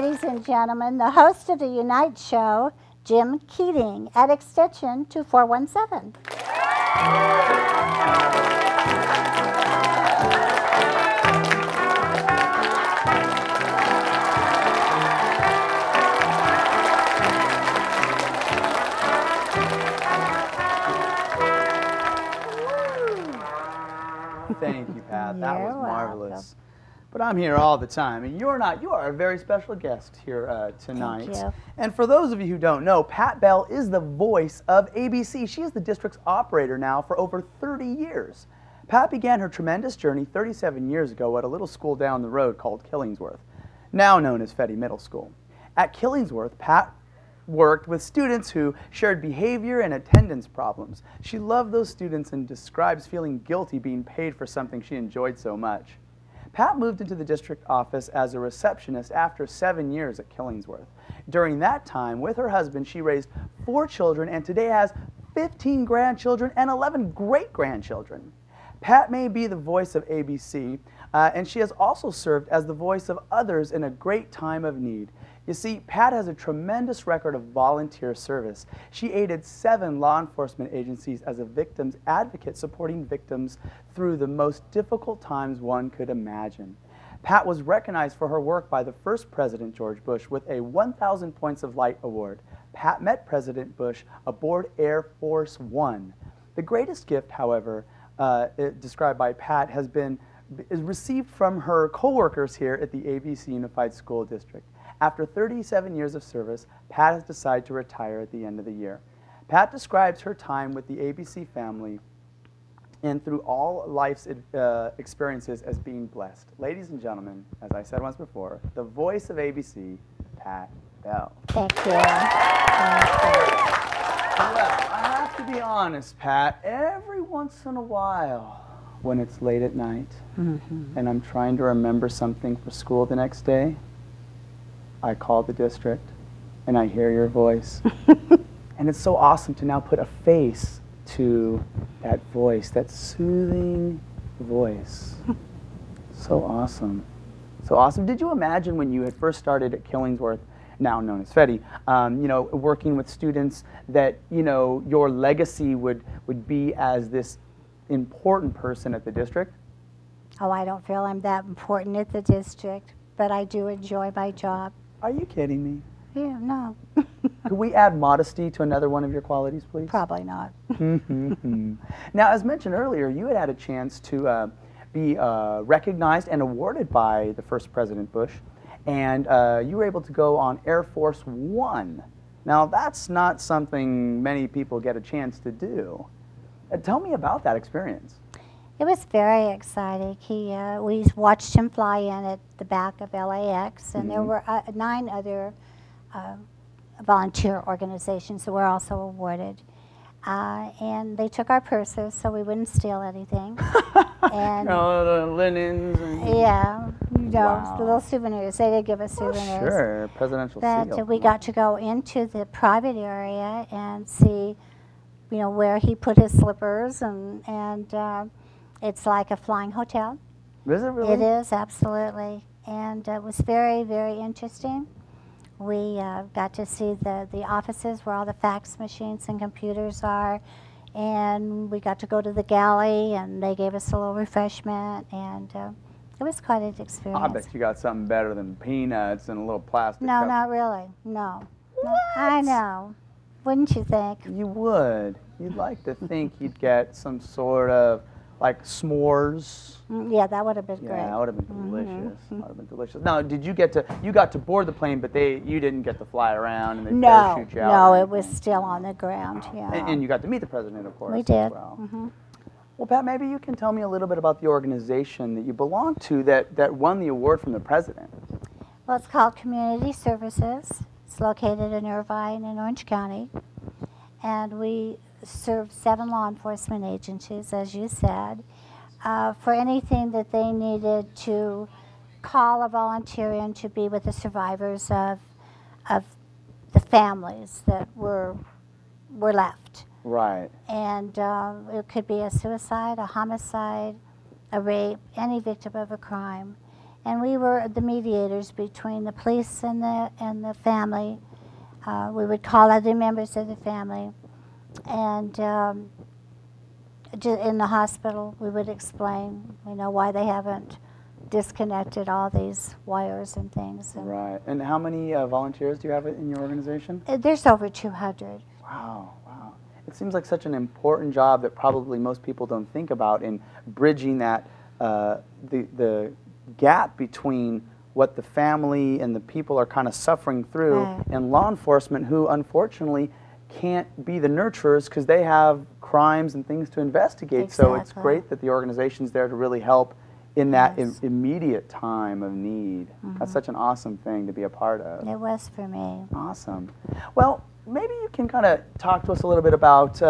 ladies and gentlemen, the host of the Unite show, Jim Keating, at extension 2417. Thank you, Pat. That was marvelous. Welcome. But I'm here all the time, and you're not. You are a very special guest here tonight. Thank you. And for those of you who don't know, Pat Bell is the voice of ABC. She is the district's operator now for over 30 years. Pat began her tremendous journey 37 years ago at a little school down the road called Killingsworth, now known as Fetty Middle School. At Killingsworth, Pat worked with students who shared behavior and attendance problems. She loved those students and describes feeling guilty being paid for something she enjoyed so much. Pat moved into the district office as a receptionist after 7 years at Killingsworth. During that time, with her husband, she raised 4 children and today has 15 grandchildren and 11 great-grandchildren. Pat may be the voice of ABC, and she has also served as the voice of others in a great time of need. You see, Pat has a tremendous record of volunteer service. She aided 7 law enforcement agencies as a victim's advocate, supporting victims through the most difficult times one could imagine. Pat was recognized for her work by the first President George Bush with a 1,000 Points of Light award. Pat met President Bush aboard Air Force One. The greatest gift, however, described by Pat, is received from her co-workers here at the ABC Unified School District. After 37 years of service, Pat has decided to retire at the end of the year. Pat describes her time with the ABC family and through all life's experiences as being blessed. Ladies and gentlemen, as I said once before, the voice of ABC, Pat Bell. Thank you. Well, I have to be honest, Pat, every once in a while, when it's late at night and I'm trying to remember something for school the next day, I call the district and I hear your voice. And it's so awesome to now put a face to that voice, that soothing voice. So awesome. So awesome. Did you imagine when you had first started at Killingsworth, now known as Fetty, you know, working with students, that, you know, your legacy would be as this important person at the district? Oh, I don't feel I'm that important at the district, but I do enjoy my job. Are you kidding me? Yeah, no. Could we add modesty to another one of your qualities, please? Probably not. Now, as mentioned earlier, you had a chance to be recognized and awarded by the first President Bush, and you were able to go on Air Force One. Now, that's not something many people get a chance to do. Tell me about that experience. It was very exciting. We watched him fly in at the back of LAX, and there were 9 other volunteer organizations that were also awarded. And they took our purses so we wouldn't steal anything. And the linens. And yeah, you know, wow. the little souvenirs. They did give us souvenirs. Oh, sure, presidential But seal. we got to go into the private area and see, you know, where he put his slippers, and it's like a flying hotel. Is it really? It is, absolutely. And it was very, very interesting. We got to see the offices where all the fax machines and computers are, and we got to go to the galley, and they gave us a little refreshment, and it was quite an experience. I bet you got something better than peanuts and a little plastic No, cup. not really, no. What? No, I know. Wouldn't you think? You would. You'd like to think you'd get some sort of, like, s'mores. Yeah, that would have been great. Yeah, that would have been delicious. That would have been delicious. Now, did you get to board the plane, but you didn't get to fly around and they parachute you out? No, or it was anything? still on the ground, yeah. And you got to meet the president, of course. We did. As well. Well, Pat, maybe you can tell me a little bit about the organization that you belong to that won the award from the president. Well, it's called Community Services. It's located in Irvine in Orange County. And we serve 7 law enforcement agencies, as you said, for anything that they needed to call a volunteer in to be with the survivors of the families that were left. Right. And it could be a suicide, a homicide, a rape, any victim of a crime. and we were the mediators between the police and the family. We would call other members of the family, and in the hospital we would explain, why they haven't disconnected all these wires and things. Right. And how many volunteers do you have in your organization? There's over 200. Wow, wow. It seems like such an important job that probably most people don't think about in bridging that the gap between what the family and the people are kind of suffering through, and law enforcement who unfortunately can't be the nurturers because they have crimes and things to investigate. Exactly. So it's great that the organization's there to really help in that immediate time of need. That's such an awesome thing to be a part of. It was for me. Awesome. Well, maybe you can kind of talk to us a little bit about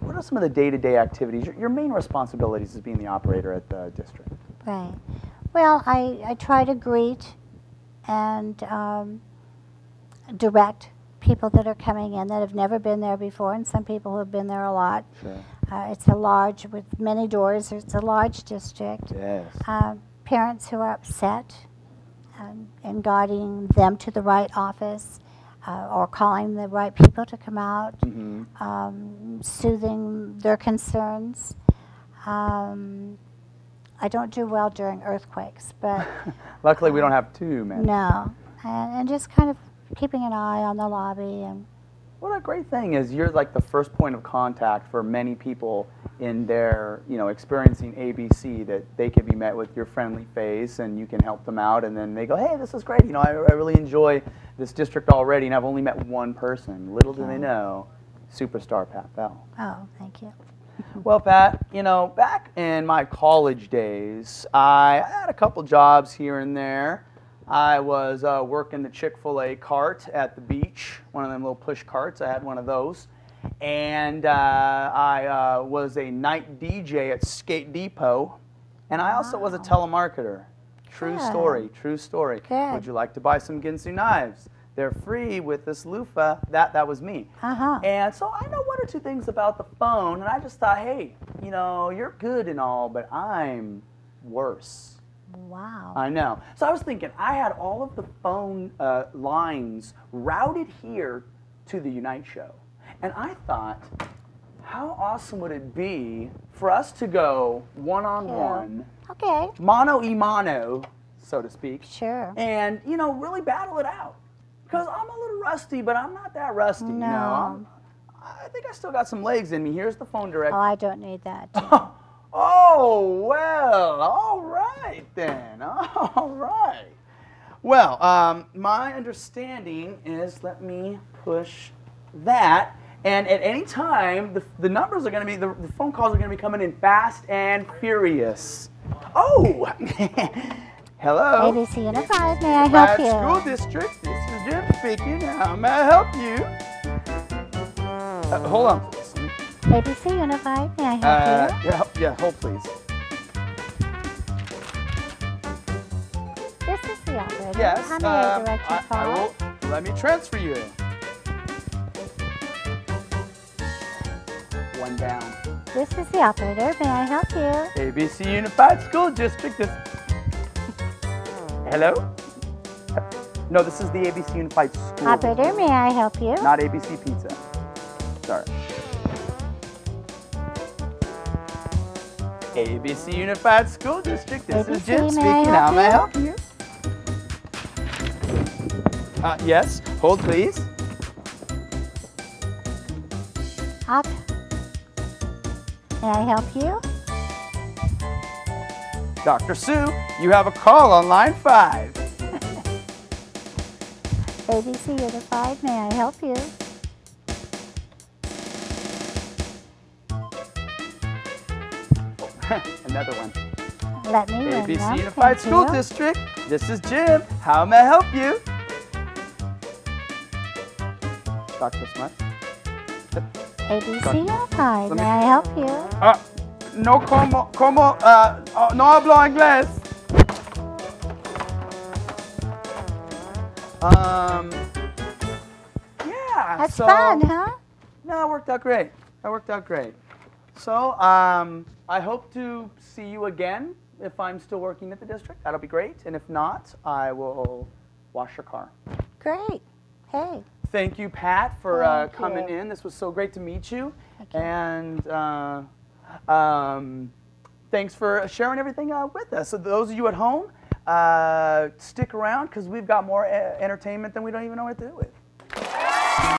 what are some of the day-to-day activities, your main responsibilities as being the operator at the district? Right. Well, I try to greet and direct people that are coming in that have never been there before, and some people who have been there a lot. Sure. It's a large, with many doors, it's a large district. Yes. Parents who are upset and guiding them to the right office or calling the right people to come out, soothing their concerns. I don't do well during earthquakes, but... Luckily, we don't have too many. No. And just kind of keeping an eye on the lobby. And what a great thing is you're like the first point of contact for many people in their, experiencing ABC, that they can be met with your friendly face and you can help them out, and then they go, hey, this is great. I really enjoy this district already, and I've only met one person. Little do they know, superstar Pat Bell. Oh, thank you. Well, Pat, back in my college days, I had a couple jobs here and there. I was working the Chick-fil-A cart at the beach, one of them little push carts. I had one of those. And I was a night DJ at Skate Depot. And I also was a telemarketer. True story, true story. Good. Would you like to buy some Ginsu knives? They're free with this loofah. That was me. And so I know one or two things about the phone, and I just thought, hey, you're good and all, but I'm worse. Wow. I know. So I was thinking, I had all of the phone lines routed here to the Unite show. And I thought, how awesome would it be for us to go one-on-one, mano-y-mano, so to speak. Sure. And, really battle it out. Because I'm a little rusty, but I'm not that rusty. No. I think I still got some legs in me. Here's the phone direct. Oh, I don't need that. Oh, well, all right then. All right. Well, my understanding is, let me push that. And at any time, the numbers are going to be, the phone calls are going to be coming in fast and furious. Oh! Hello. ABC Unified, may I help you? School District, this is Jim speaking. How may I help you? Hold on, please. ABC Unified, may I help you? Yeah, hold please. This is the operator. Yes, How may I direct your call? I will, let me transfer you. One down. This is the operator. May I help you? ABC Unified School District. Hello? No, this is the ABC Unified School. Operator, may I help you? Not ABC Pizza. Sorry. ABC Unified School District. This is Jim speaking. How may I help you? Yes. Hold, please. May I help you? Dr. Sue, you have a call on line 5. ABC Unified, may I help you? Another one. Let me ring ABC them. Unified Thank School you. District. This is Jim. How may I help you? Dr. Smart. ABC Unified, may I help you? No no hablo inglés. Yeah. That's fun, huh? No, it worked out great. That worked out great. So, I hope to see you again if I'm still working at the district. That'll be great. And if not, I will wash your car. Great. Hey. Thank you, Pat, for Thank coming you. in. This was so great to meet you. Thank you. And thanks for sharing everything with us. So those of you at home, stick around because we've got more entertainment than we don't even know what to do with.